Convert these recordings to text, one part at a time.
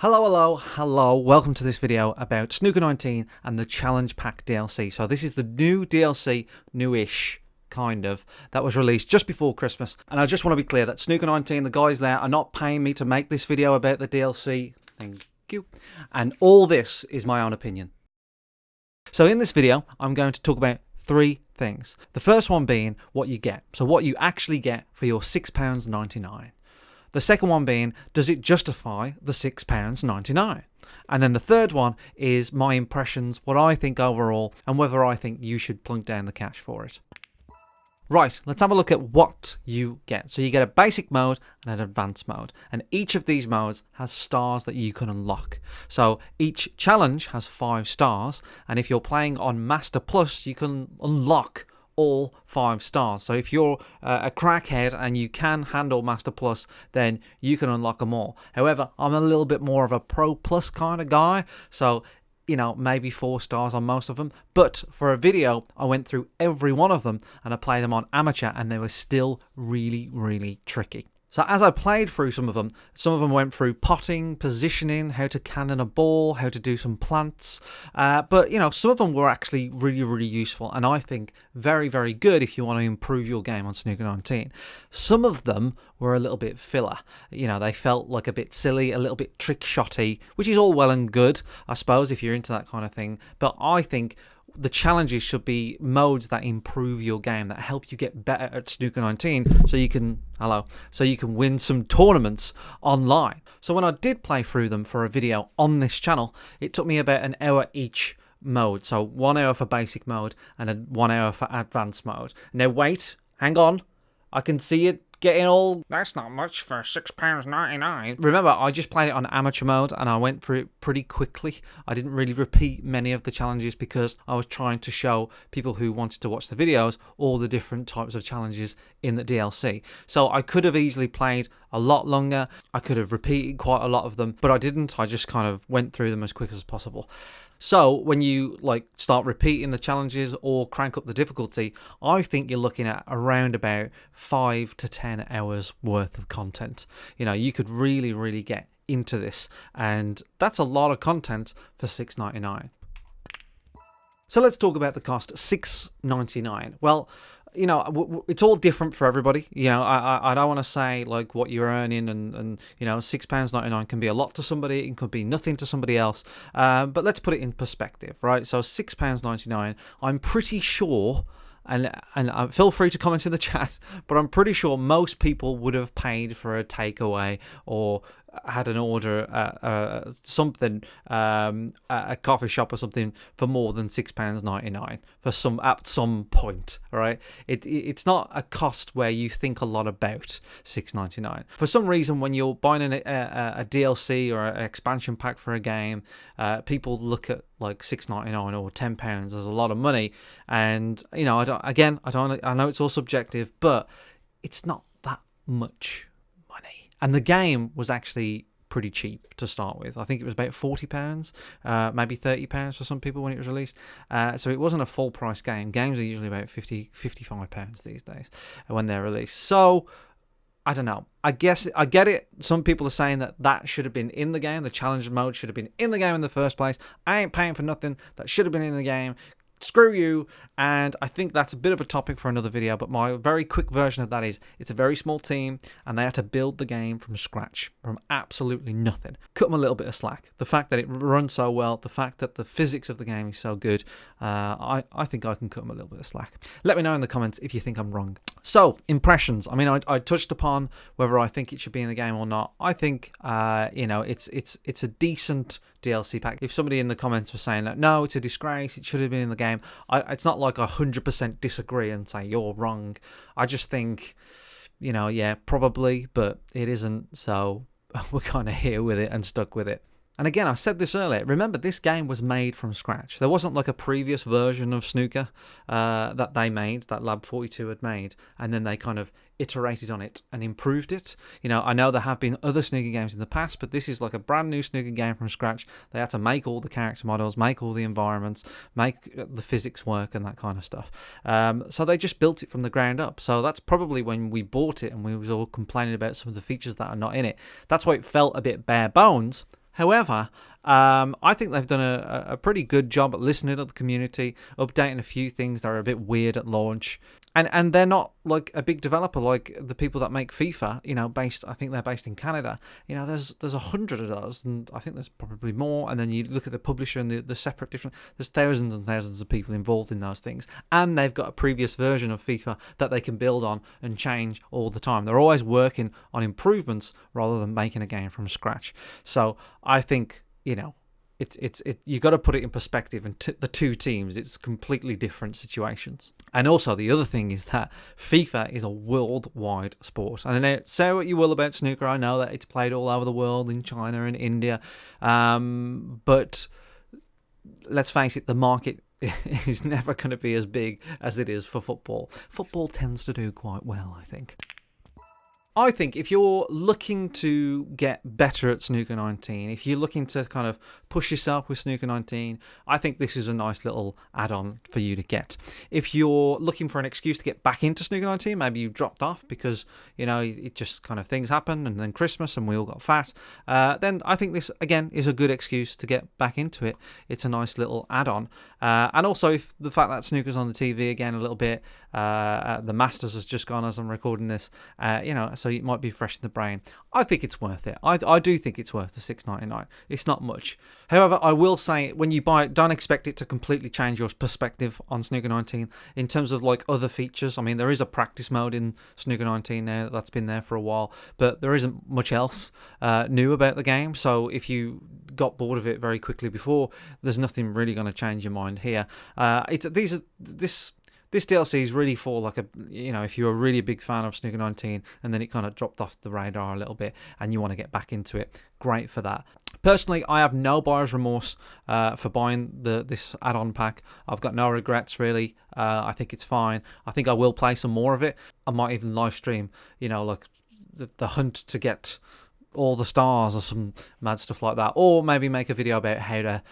Hello, welcome to this video about Snooker 19 and the Challenge Pack DLC. So this is the new DLC, newish, kind of, that was released just before Christmas. And I just want to be clear that Snooker 19, the guys there, are not paying me to make this video about the DLC. Thank you. And all this is my own opinion. So in this video, I'm going to talk about three things. The first one being what you get. So what you actually get for your £6.99. The second one being, does it justify the £6.99? And then the third one is my impressions, what I think overall, and whether I think you should plunk down the cash for it. Right, let's have a look at what you get. So you get a basic mode and an advanced mode. And each of these modes has stars that you can unlock. So each challenge has 5 stars. And if you're playing on Master Plus, you can unlock all 5 stars. So if you're a crackhead and you can handle Master Plus, then you can unlock them all. However, I'm a little bit more of a Pro Plus kind of guy, so you know, maybe 4 stars on most of them. But for a video, I went through every one of them and I played them on amateur, and they were still really tricky. So as I played through some of them went through potting, positioning, how to cannon a ball, how to do some plants. But, you know, some of them were actually really useful, and I think very good if you want to improve your game on Snooker 19. Some of them were a little bit filler. You know, they felt like a bit silly, a little bit trick-shotty, which is all well and good, I suppose, if you're into that kind of thing. But I think the challenges should be modes that improve your game, that help you get better at Snooker 19, so you can win some tournaments online. So when I did play through them for a video on this channel, it took me about an hour each mode. So 1 hour for basic mode and 1 hour for advanced mode. Now wait, hang on, I can see it getting all, that's not much for £6.99. Remember, I just played it on amateur mode and I went through it pretty quickly. I didn't really repeat many of the challenges because I was trying to show people who wanted to watch the videos all the different types of challenges in the DLC. So I could have easily played a lot longer. I could have repeated quite a lot of them, but I didn't. I just kind of went through them as quick as possible. So when you start repeating the challenges or crank up the difficulty, I think you're looking at around about 5 to 10 hours worth of content. You know, you could really get into this, and that's a lot of content for $6.99. So let's talk about the cost. $6.99. Well, you know, it's all different for everybody. You know, I don't want to say like what you're earning, and you know, £6.99 can be a lot to somebody, it could be nothing to somebody else. But let's put it in perspective, right? So £6.99, I'm pretty sure, and feel free to comment in the chat, but I'm pretty sure most people would have paid for a takeaway or had an order something a coffee shop or something for more than £6.99 for at some point, right? It's not a cost where you think a lot about $6.99. For some reason, when you're buying a DLC or an expansion pack for a game, people look at like $6.99 or £10 as a lot of money, and you know, I know it's all subjective, but it's not that much money. And the game was actually pretty cheap to start with. I think it was about £40, maybe £30 for some people when it was released. So it wasn't a full price game. Games are usually about £55 these days when they're released. So I don't know. I guess I get it. Some people are saying that should have been in the game. The challenge mode should have been in the game in the first place. I ain't paying for nothing. That should have been in the game. Screw you. And I think that's a bit of a topic for another video, but my very quick version of that is, it's a very small team and they had to build the game from scratch, from absolutely nothing. Cut them a little bit of slack. The fact that it runs so well, the fact that the physics of the game is so good, I think I can cut them a little bit of slack. Let me know in the comments if you think I'm wrong. So, impressions. I mean, I touched upon whether I think it should be in the game or not. I think, you know, it's a decent DLC pack. If somebody in the comments was saying that, no, it's a disgrace, it should have been in the game, it's not like I 100% disagree and say you're wrong. I just think, you know, yeah, probably, but it isn't, so we're kind of here with it and stuck with it. And again, I said this earlier, remember, this game was made from scratch. There wasn't like a previous version of Snooker that they made, that Lab 42 had made, and then they kind of iterated on it and improved it. You know, I know there have been other Snooker games in the past, but this is like a brand new Snooker game from scratch. They had to make all the character models, make all the environments, make the physics work and that kind of stuff. So they just built it from the ground up. So that's probably when we bought it and we was all complaining about some of the features that are not in it. That's why it felt a bit bare bones. However, I think they've done a pretty good job at listening to the community, updating a few things that are a bit weird at launch. And they're not like a big developer like the people that make FIFA, I think they're based in Canada. There's 100 of those, and I think there's probably more. And then you look at the publisher and the separate different, there's thousands and thousands of people involved in those things. And they've got a previous version of FIFA that they can build on and change all the time. They're always working on improvements rather than making a game from scratch. So I think, you got to put it in perspective, and the two teams, it's completely different situations. And also the other thing is that FIFA is a worldwide sport. And I know, say what you will about snooker, I know that it's played all over the world, in China and India, but let's face it, the market is never going to be as big as it is for football. Football tends to do quite well, I think. I think if you're looking to get better at Snooker 19, if you're looking to kind of push yourself with Snooker 19, I think this is a nice little add-on for you to get. If you're looking for an excuse to get back into Snooker 19, maybe you dropped off because, it just kind of things happen, and then Christmas and we all got fat, then I think this, again, is a good excuse to get back into it. It's a nice little add-on. And also, if the fact that snooker's on the TV again a little bit, the Masters has just gone as I'm recording this, so it might be fresh in the brain. I think it's worth it. I do think it's worth the $6.99. It's not much. However, I will say, when you buy it, don't expect it to completely change your perspective on Snooker 19 in terms of like other features. I mean, there is a practice mode in Snooker 19 now that's been there for a while, but there isn't much else new about the game. So if you got bored of it very quickly before, there's nothing really going to change your mind here. This DLC is really for like if you're a really big fan of Snooker 19 and then it kind of dropped off the radar a little bit and you want to get back into it, great for that. Personally, I have no buyer's remorse for buying this add-on pack. I've got no regrets, really. I think it's fine. I think I will play some more of it. I might even live stream, like the hunt to get all the stars or some mad stuff like that, or maybe make a video about how to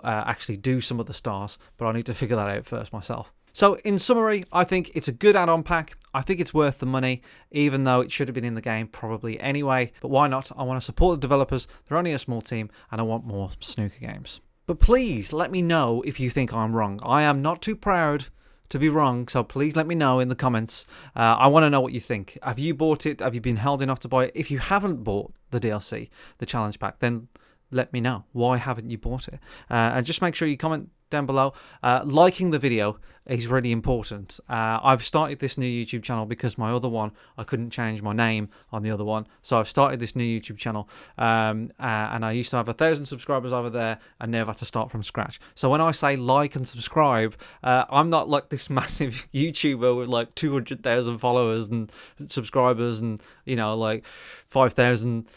actually do some of the stars, but I need to figure that out first myself. So in summary, I think it's a good add-on pack. I think it's worth the money, even though it should have been in the game probably anyway. But why not? I want to support the developers. They're only a small team, and I want more snooker games. But please let me know if you think I'm wrong. I am not too proud to be wrong, so please let me know in the comments. I want to know what you think. Have you bought it? Have you been held enough to buy it? If you haven't bought the DLC, the challenge pack, then let me know. Why haven't you bought it? And just make sure you comment down below. Liking the video is really important. I've started this new YouTube channel because my other one, I couldn't change my name on the other one, so I've started this new YouTube channel, and I used to have 1,000 subscribers over there and now I've had to start from scratch. So when I say like and subscribe, I'm not like this massive YouTuber with like 200,000 followers and subscribers and like 5,000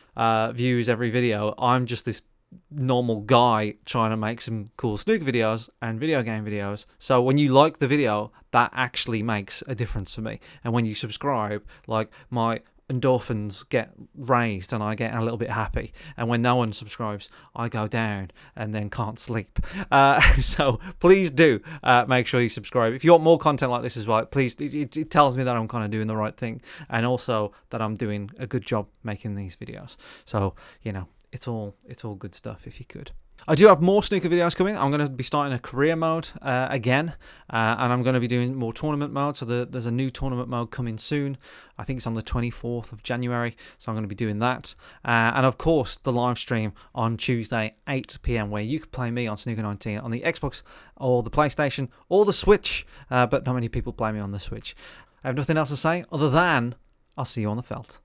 views every video. I'm just this normal guy trying to make some cool snooker videos and video game videos. So when you like the video, that actually makes a difference to me. And when you subscribe, like, my endorphins get raised and I get a little bit happy. And when no one subscribes, I go down and then can't sleep. So please do make sure you subscribe. If you want more content like this as well, please, it tells me that I'm kind of doing the right thing, and also that I'm doing a good job making these videos. So it's all good stuff if you could. I do have more snooker videos coming. I'm going to be starting a career mode again, and I'm going to be doing more tournament mode. So there's a new tournament mode coming soon. I think it's on the 24th of January, so I'm going to be doing that. And of course, the live stream on Tuesday, 8 p.m, where you can play me on Snooker 19 on the Xbox or the PlayStation or the Switch, but not many people play me on the Switch. I have nothing else to say other than I'll see you on the felt.